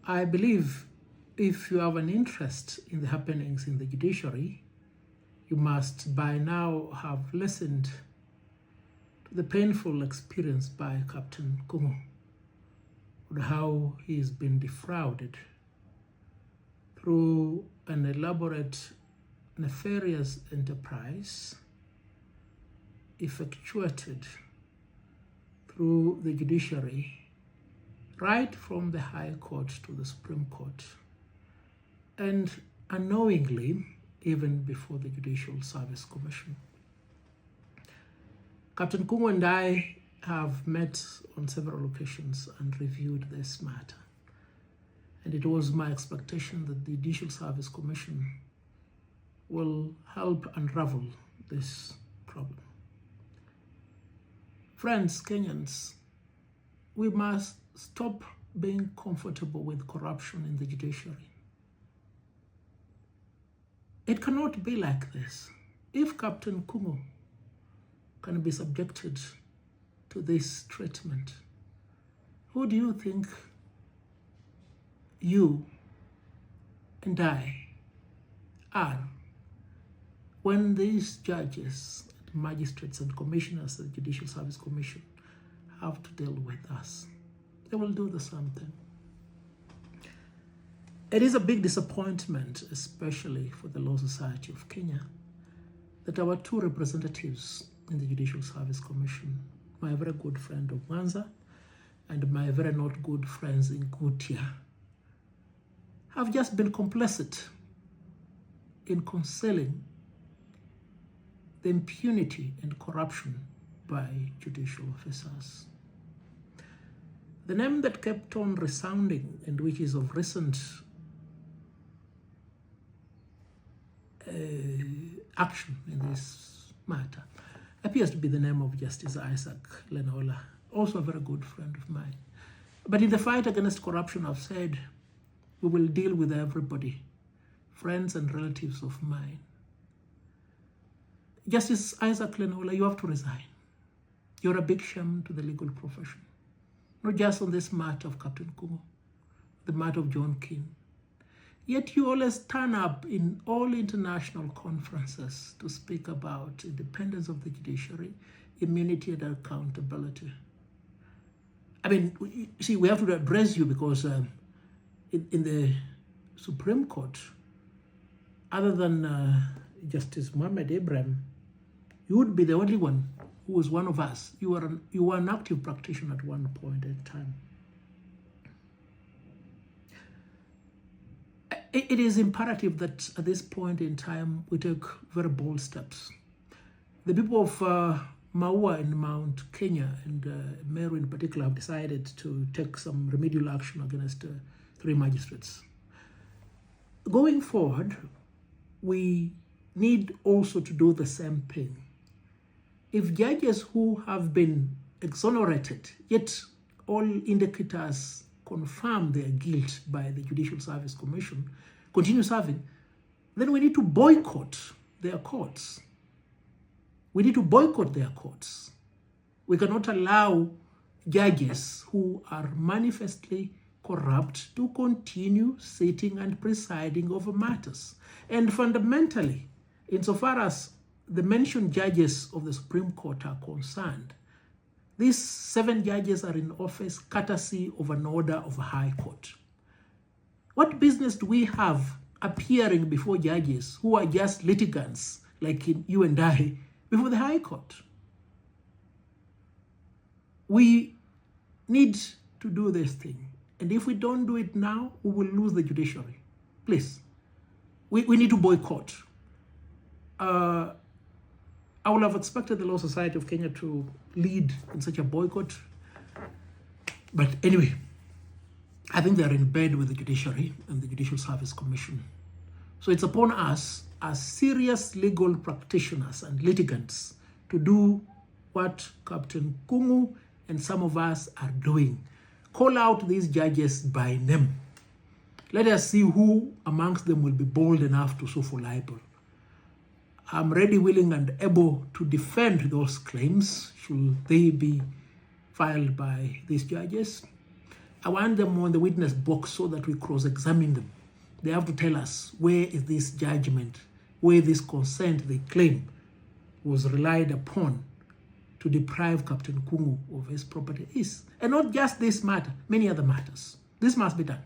I believe if you have an interest in the happenings in the judiciary, you must by now have listened to the painful experience by Captain Kung'u and how he has been defrauded through an elaborate, nefarious enterprise effectuated through the judiciary, right from the High Court to the Supreme Court, and unknowingly, even before the Judicial Service Commission. Captain Kung'u and I have met on several occasions and reviewed this matter. And it was my expectation that the Judicial Service Commission will help unravel this problem. Friends, Kenyans, we must stop being comfortable with corruption in the judiciary. It cannot be like this. If Captain Kung'u can be subjected to this treatment, who do you think you and I are when these judges, magistrates and commissioners of the Judicial Service Commission have to deal with us? They will do the same thing. It is a big disappointment, especially for the Law Society of Kenya, that our two representatives in the Judicial Service Commission, my very good friend of Mwanza and my very not good friends in Gutia, have just been complicit in concealing the impunity and corruption by judicial officers. The name that kept on resounding and which is of recent action in this matter appears to be the name of Justice Isaac Lenaola, also a very good friend of mine. But in the fight against corruption, I've said we will deal with everybody, friends and relatives of mine. Justice Isaac Lenaola, you have to resign. You're a big shame to the legal profession, not just on this matter of Captain Kung'u, the matter of John King. Yet you always turn up in all international conferences to speak about independence of the judiciary, immunity and accountability. I mean, see, we have to address you because in the Supreme Court, other than Justice Mohammed Ibrahim, you would be the only one who was one of us. You were an active practitioner at one point in time. It is imperative that at this point in time, we take very bold steps. The people of Maua in Mount Kenya and Meru in particular have decided to take some remedial action against 3 magistrates. Going forward, we need also to do the same thing. If judges who have been exonerated, yet all indicators confirm their guilt by the Judicial Service Commission, continue serving, then we need to boycott their courts. We need to boycott their courts. We cannot allow judges who are manifestly corrupt to continue sitting and presiding over matters. And fundamentally, insofar as the mentioned judges of the Supreme Court are concerned, these 7 judges are in office courtesy of an order of a High Court. What business do we have appearing before judges who are just litigants like you and I before the High Court? We need to do this thing. And if we don't do it now, we will lose the judiciary. Please, we need to boycott. I would have expected the Law Society of Kenya to lead in such a boycott. But anyway, I think they're in bed with the judiciary and the Judicial Service Commission. So it's upon us as serious legal practitioners and litigants to do what Captain Kung'u and some of us are doing. Call out these judges by name. Let us see who amongst them will be bold enough to sue for libel. I'm ready, willing, and able to defend those claims should they be filed by these judges. I want them on the witness box so that we cross-examine them. They have to tell us where is this judgment, where this consent they claim was relied upon to deprive Captain Kung'u of his property is. And not just this matter, many other matters. This must be done.